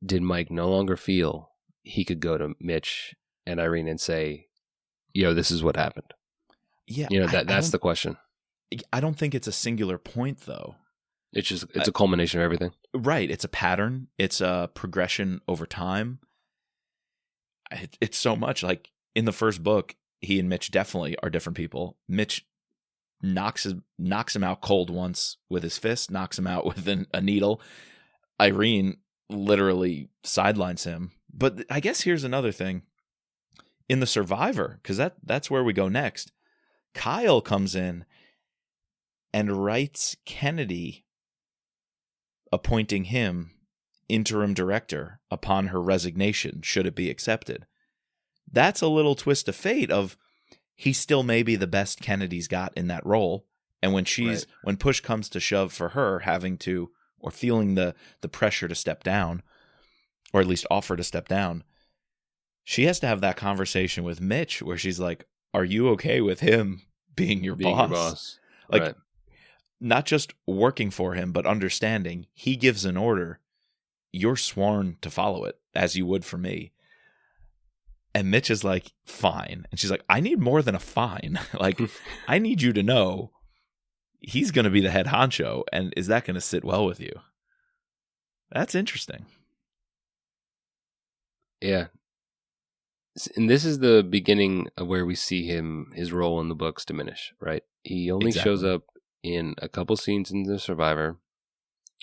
did Mike no longer feel he could go to Mitch and Irene and say, this is what happened? Yeah. That's the question. I don't think it's a singular point, though. It's a culmination of everything. Right. It's a pattern. It's a progression over time. It's so much. Like, in the first book, he and Mitch definitely are different people. Mitch knocks him out cold once with his fist, knocks him out with a needle. Irene literally sidelines him. But I guess here's another thing. In The Survivor, because that's where we go next, Kyle comes in and writes Kennedy appointing him interim director upon her resignation, should it be accepted. That's a little twist of fate of he still may be the best Kennedy's got in that role. And when when push comes to shove for her having to, or feeling the pressure to step down, or at least offer to step down, she has to have that conversation with Mitch where she's like, are you okay with him being your boss? Like, right. Not just working for him, but understanding he gives an order, you're sworn to follow it as you would for me. And Mitch is like, fine. And she's like, I need more than a fine. Like, I need you to know he's going to be the head honcho. And is that going to sit well with you? That's interesting. Yeah. And this is the beginning of where we see his role in the books diminish, right? He only shows up in a couple scenes in The Survivor.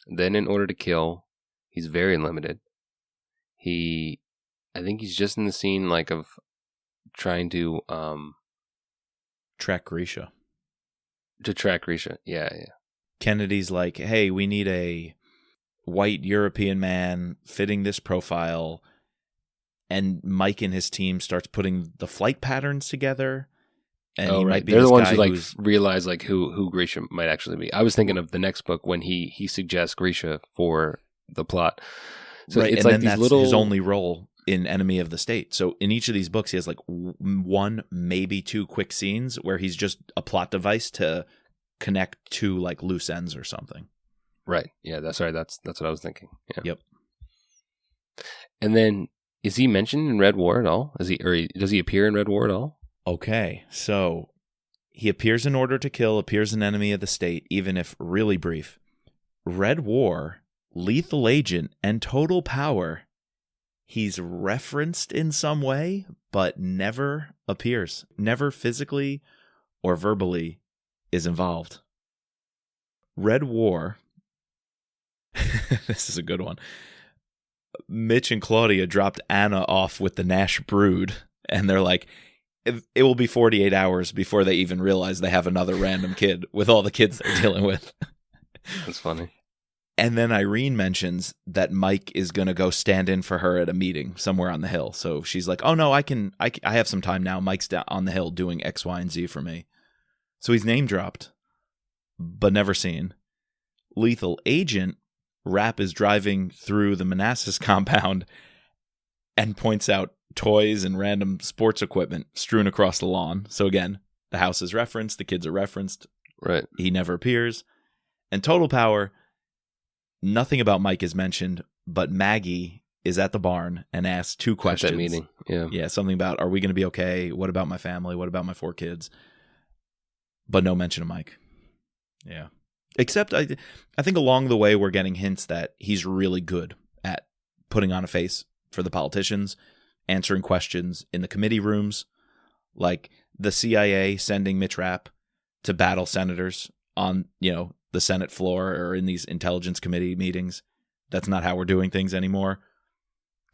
Then in Order to Kill, he's very limited. I think he's just in the scene of trying to track Grisha. To track Grisha, yeah. Kennedy's like, hey, we need a white European man fitting this profile. And Mike and his team starts putting the flight patterns together. And he might be they're the ones who realize who Grisha might actually be. I was thinking of the next book when he suggests Grisha for the plot. So right, it's and like then these that's his only role in Enemy of the State. So in each of these books, he has one, maybe two quick scenes where he's just a plot device to connect two loose ends or something. Right. Yeah, that's right. That's what I was thinking. Yeah. Yep. And then, is he mentioned in Red War at all? Does he appear in Red War at all? Okay, so he appears in Order to Kill, appears in Enemy of the State, even if really brief. Red War, Lethal Agent, and Total Power, he's referenced in some way, but never appears. Never physically or verbally is involved. Red War, this is a good one. Mitch and Claudia dropped Anna off with the Nash brood, and they're like, it will be 48 hours before they even realize they have another random kid with all the kids they're dealing with. That's funny. And then Irene mentions that Mike is going to go stand in for her at a meeting somewhere on the hill. So she's like, oh, no, I have some time now. Mike's down on the hill doing X, Y, and Z for me. So he's name dropped, but never seen. Lethal Agent, Rapp is driving through the Manassas compound and points out toys and random sports equipment strewn across the lawn. So again, the house is referenced, the kids are referenced. Right. He never appears. And Total Power, nothing about Mike is mentioned, but Maggie is at the barn and asks 2 questions. At that meeting, yeah. Yeah, something about, are we going to be okay? What about my family? What about my 4 kids? But no mention of Mike. Yeah. Except I think along the way we're getting hints that he's really good at putting on a face for the politicians, answering questions in the committee rooms, like the CIA sending Mitch Rapp to battle senators on, the Senate floor or in these intelligence committee meetings. That's not how we're doing things anymore.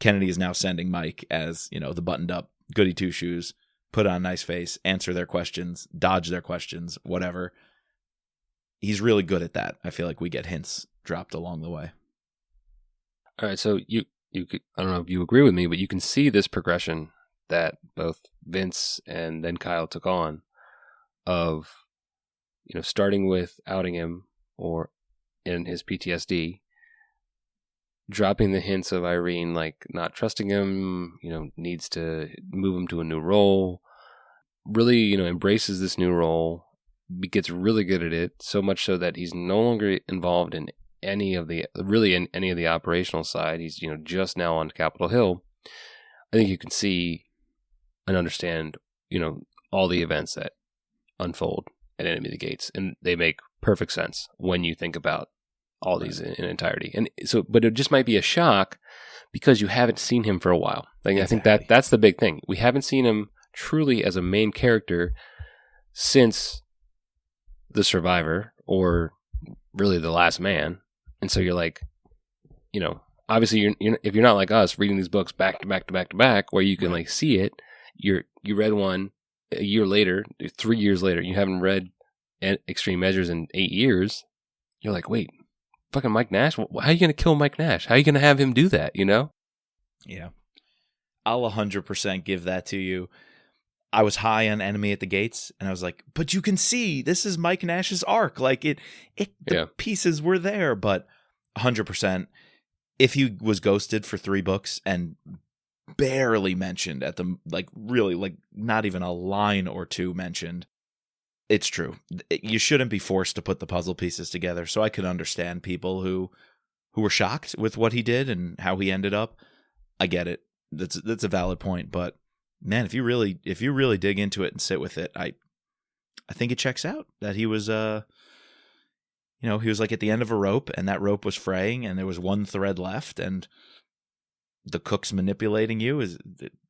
Kennedy is now sending Mike as, the buttoned up goody 2-shoes, put on a nice face, answer their questions, dodge their questions, whatever. He's really good at that. I feel like we get hints dropped along the way. All right, so you I don't know if you agree with me, but you can see this progression that both Vince and then Kyle took on of, starting with outing him or in his PTSD, dropping the hints of Irene, like not trusting him, needs to move him to a new role, really, embraces this new role, gets really good at it, so much so that he's no longer involved in any of the operational side. He's, just now on Capitol Hill. I think you can see and understand, all the events that unfold at Enemy of the Gates, and they make perfect sense when you think about all these in entirety. And so, but it just might be a shock because you haven't seen him for a while. Like, exactly. I think that's the big thing. We haven't seen him truly as a main character since The Survivor, or really The Last Man. And so you're like, obviously you're if you're not like us reading these books back to back to back to back, where you can like see it, you read one a year later, 3 years later, you haven't read Extreme Measures in 8 years. You're like, wait, fucking Mike Nash? How are you going to kill Mike Nash? How are you going to have him do that, Yeah. I'll 100% give that to you. I was high on Enemy at the Gates, and I was like, but you can see this is Mike Nash's arc. Like, the pieces were there, but 100%. If he was ghosted for 3 books and barely mentioned at the, really, not even a line or 2 mentioned, it's true. You shouldn't be forced to put the puzzle pieces together. So I could understand people who were shocked with what he did and how he ended up. I get it. That's a valid point, but man, if you really dig into it and sit with it, I think it checks out that he was he was like at the end of a rope, and that rope was fraying, and there was one thread left, and the cooks manipulating you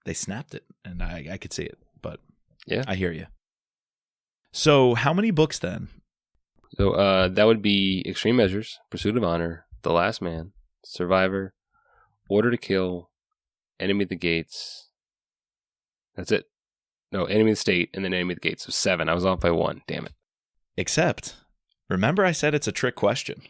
they snapped it, and I could see it. But yeah, I hear you. So how many books then? So that would be Extreme Measures, Pursuit of Honor, The Last Man, Survivor, Order to Kill, Enemy at the Gates. That's it. No, Enemy of the State, and then Enemy of the Gates. So 7. I was off by 1. Damn it. Except, remember I said it's a trick question.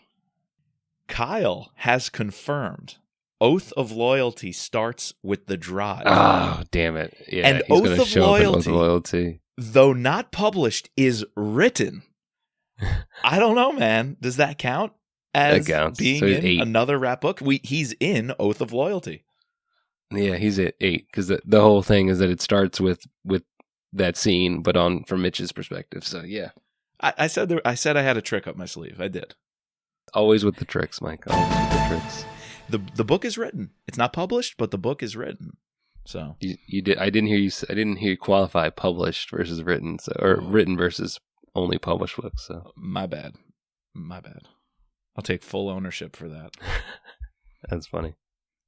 Kyle has confirmed Oath of Loyalty starts with the drive. Oh, damn it. Yeah, and he's going to show up in Oath of Loyalty, though not published, is written. I don't know, man. Does that count as being so in 8. Another rap book? He's in Oath of Loyalty. Yeah, he's at 8 because the whole thing is that it starts with that scene, but from Mitch's perspective. So yeah, I said I had a trick up my sleeve. I did. Always with the tricks, Mike. Always with the tricks. The book is written. It's not published, but the book is written. So you did. I didn't hear you qualify published versus written, or written versus only published books. So my bad. I'll take full ownership for that. That's funny.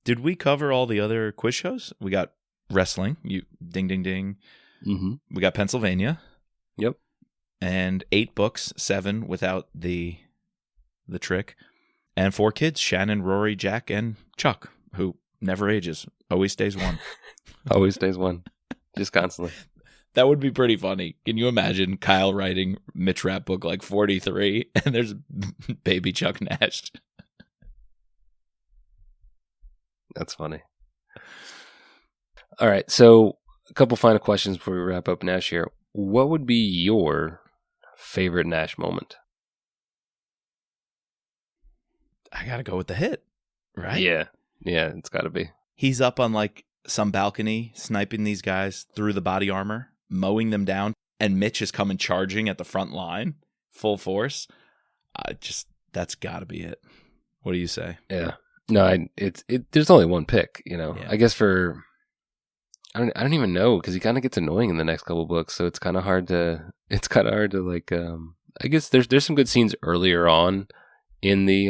Did we cover all the other quiz shows? We got wrestling. You ding ding ding. Mm-hmm. We got Pennsylvania. Yep. And 8 books, 7 without the trick, and 4 kids: Shannon, Rory, Jack, and Chuck, who never ages, always stays 1. Always stays 1, just constantly. That would be pretty funny. Can you imagine Kyle writing Mitch Rapp book like 43 and there's baby Chuck Nash? That's funny. All right, so a couple final questions before we wrap up Nash here. What would be your favorite Nash moment? I got to go with the hit, right? Yeah, it's got to be. He's up on like some balcony, sniping these guys through the body armor, mowing them down, and Mitch is coming charging at the front line, full force. That's got to be it. What do you say? Yeah. No, there's only one pick, you know. Yeah. I guess I don't even know, because he kind of gets annoying in the next couple books, so it's kind of hard to like I guess there's some good scenes earlier on in the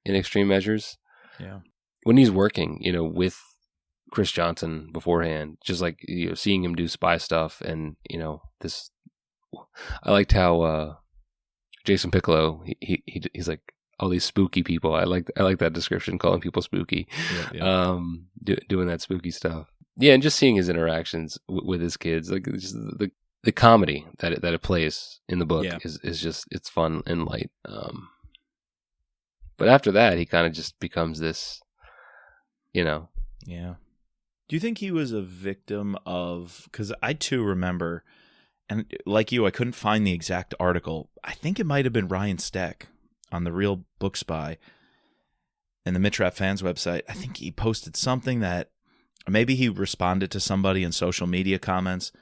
in Extreme Measures. Yeah. When he's working, you know, with Chris Johnson beforehand, just like, you know, seeing him do spy stuff, and, you know, this, I liked how Jason Piccolo, he's like, all these spooky people. I like that description, calling people spooky. Yeah. Doing that spooky stuff. Yeah, and just seeing his interactions with his kids, like just the comedy that it plays in the book is just, it's fun and light. But after that, he kind of just becomes this, you know. Yeah. Do you think he was a victim of, because I too remember, and like you, I couldn't find the exact article. I think it might have been Ryan Steck on the Real Book Spy and the Mitch Rapp fans website. I think he posted something that, maybe he responded to somebody in social media comments,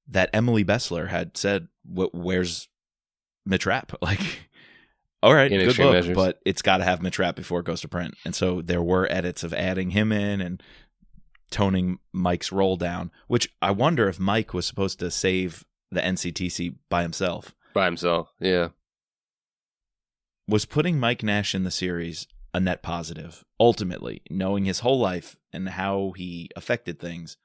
that Emily Bessler had said, "Where's Mitch Rapp?" Like, all right, in good book, Measures. but it's got to have Mitch Rapp before it goes to print. And so there were edits of adding him in and toning Mike's role down, which I wonder if Mike was supposed to save the NCTC by himself. By himself, yeah. Was putting Mike Nash in the series a net positive? Ultimately, knowing his whole life and how he affected things,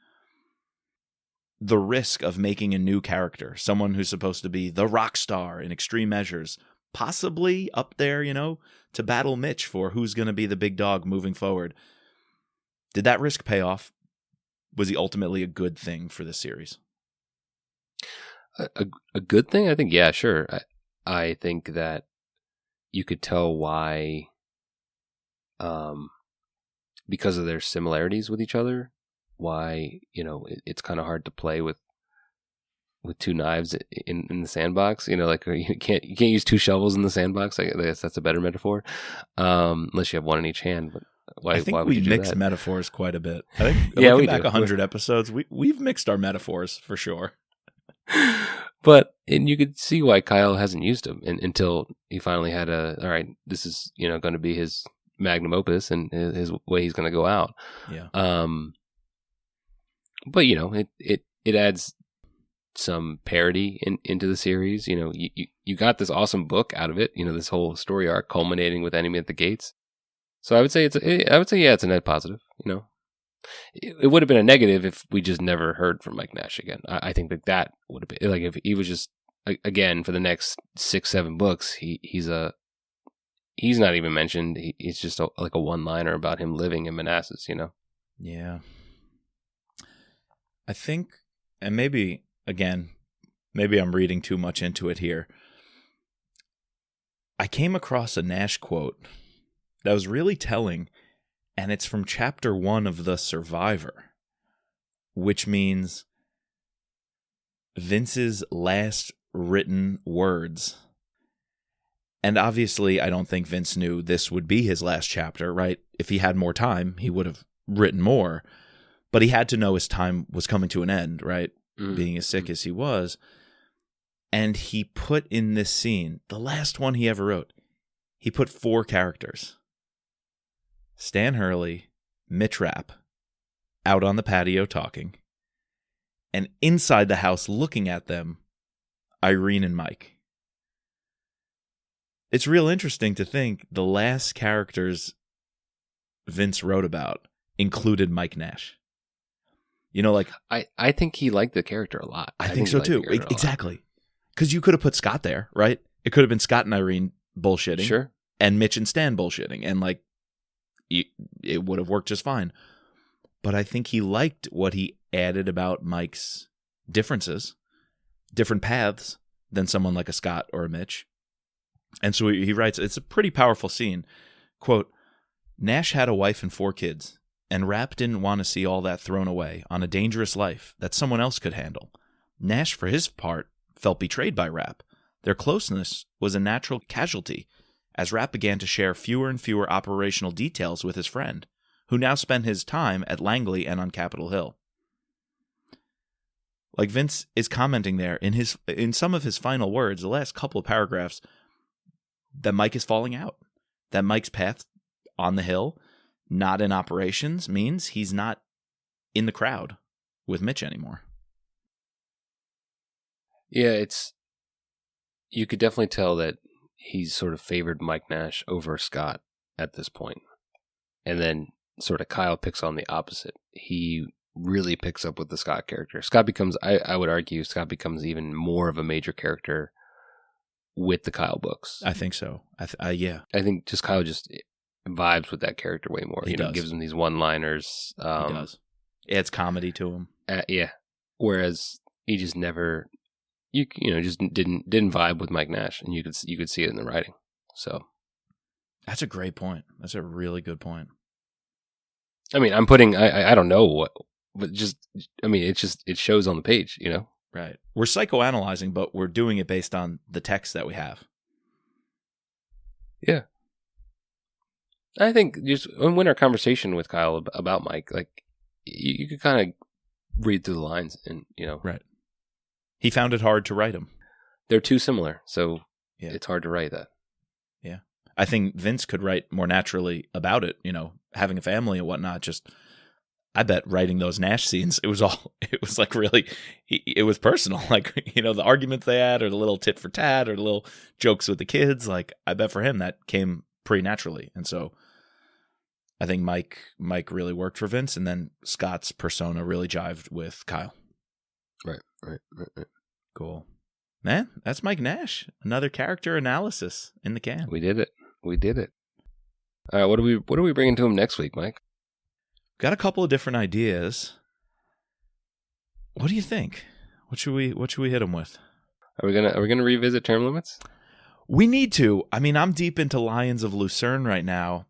the risk of making a new character, someone who's supposed to be the rock star in Extreme Measures, possibly up there, you know, to battle Mitch for who's going to be the big dog moving forward. Did that risk pay off? Was he ultimately a good thing for this series? A good thing? I think, yeah, sure. I think that you could tell why, because of their similarities with each other, why, you know, it's kind of hard to play with two knives in the sandbox. You know, like you can't use two shovels in the sandbox. I guess that's a better metaphor, unless you have one in each hand. But I think we mix metaphors quite a bit. I think yeah, looking we back do. 100 episodes, we've mixed our metaphors for sure. And you could see why Kyle hasn't used them until he finally had all right, this is, you know, going to be his magnum opus and his way he's going to go out. Yeah. But, you know, it adds some parody into the series. You know, you got this awesome book out of it, you know, this whole story arc culminating with Enemy at the Gates. So I would say yeah, it's a net positive, you know. It would have been a negative if we just never heard from Mike Nash again. I think that would have been, like, if he was just, again, for the next 6-7 books, he's not even mentioned. He's just like a one-liner about him living in Manassas, you know? Yeah. I think, and maybe I'm reading too much into it here. I came across a Nash quote that was really telling, and it's from chapter 1 of The Survivor, which means Vince's last written words. And obviously, I don't think Vince knew this would be his last chapter, right? If he had more time, he would have written more. But he had to know his time was coming to an end, right? Being as sick as he was. And he put in this scene, the last one he ever wrote, he put 4 characters. Stan Hurley, Mitch Rapp, out on the patio talking, and inside the house looking at them, Irene and Mike. It's real interesting to think the last characters Vince wrote about included Mike Nash. You know, like, I think he liked the character a lot. I think so too. Exactly. Because you could have put Scott there, right? It could have been Scott and Irene bullshitting. Sure. And Mitch and Stan bullshitting. And like, it would have worked just fine. But I think he liked what he added about Mike's differences, different paths than someone like a Scott or a Mitch. And so he writes, it's a pretty powerful scene. Quote, Nash had a wife and 4 kids, and Rapp didn't want to see all that thrown away on a dangerous life that someone else could handle. Nash, for his part, felt betrayed by Rapp. Their closeness was a natural casualty as Rapp began to share fewer and fewer operational details with his friend, who now spent his time at Langley and on Capitol Hill. Like Vince is commenting there in some of his final words, the last couple of paragraphs, that Mike is falling out. That Mike's path on the Hill, not in operations, means he's not in the crowd with Mitch anymore. Yeah, you could definitely tell that he's sort of favored Mike Nash over Scott at this point. And then sort of Kyle picks on the opposite. He really picks up with the Scott character. Scott becomes, I would argue, Scott becomes even more of a major character with the Kyle books. I think so. Yeah. I think just Kyle just vibes with that character way more. He does. Gives him these one-liners. He does. Adds comedy to him. Yeah. Whereas he just never, just didn't vibe with Mike Nash, and you could see it in the writing. So that's a great point. That's a really good point. I mean, I'm putting, I don't know what, but it shows on the page, Right. We're psychoanalyzing, but we're doing it based on the text that we have. Yeah. I think just when our conversation with Kyle about Mike, like you could kind of read through the lines and, Right. He found it hard to write them. They're too similar, so yeah. It's hard to write that. Yeah. I think Vince could write more naturally about it, having a family and whatnot. I bet writing those Nash scenes, it was like really, it was personal. Like, the arguments they had, or the little tit for tat, or the little jokes with the kids. Like, I bet for him that came pretty naturally. And so I think Mike really worked for Vince, and then Scott's persona really jived with Kyle. Right. Cool. Man, that's Mike Nash. Another character analysis in the can. We did it. All right, what are we bringing to him next week, Mike? Got a couple of different ideas. What do you think? What should we hit him with? Are we gonna revisit term limits? We need to. I mean, I'm deep into Lions of Lucerne right now.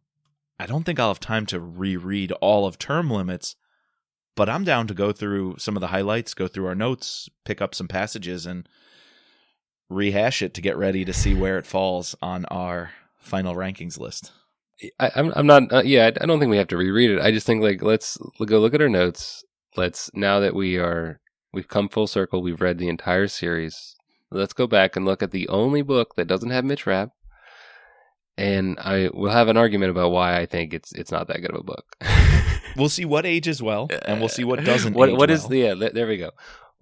I don't think I'll have time to reread all of term limits, but I'm down to go through some of the highlights, go through our notes, pick up some passages, and rehash it to get ready to see where it falls on our final rankings list. I'm not. I don't think we have to reread it. I just think let's go look at our notes. Now that we've come full circle, we've read the entire series. Let's go back and look at the only book that doesn't have Mitch Rapp, and I will have an argument about why I think it's not that good of a book. We'll see what ages well, and we'll see what doesn't. What is there we go.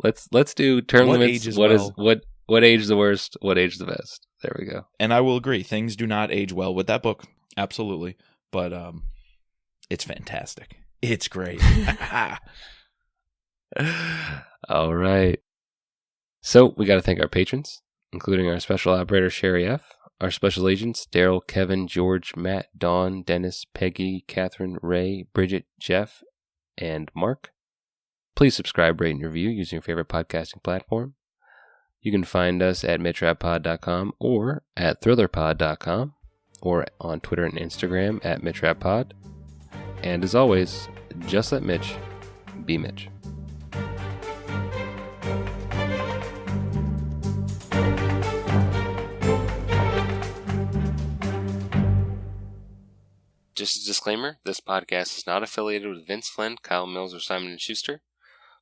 Let's do term limits. What age is the worst? What age is the best? There we go. And I will agree, things do not age well with that book. Absolutely. But it's fantastic. It's great. All right. So we got to thank our patrons, including our special operator, Sherry F., our special agents, Daryl, Kevin, George, Matt, Dawn, Dennis, Peggy, Catherine, Ray, Bridget, Jeff, and Mark. Please subscribe, rate, and review using your favorite podcasting platform. You can find us at mitchrappod.com or at thrillerpod.com. or on Twitter and Instagram at MitchRapPod. And as always, just let Mitch be Mitch. Just a disclaimer, this podcast is not affiliated with Vince Flynn, Kyle Mills, or Simon & Schuster,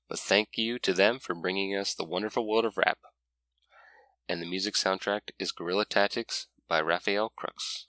but thank you to them for bringing us the wonderful world of rap. And the music soundtrack is Guerrilla Tactics by Raphael Crooks.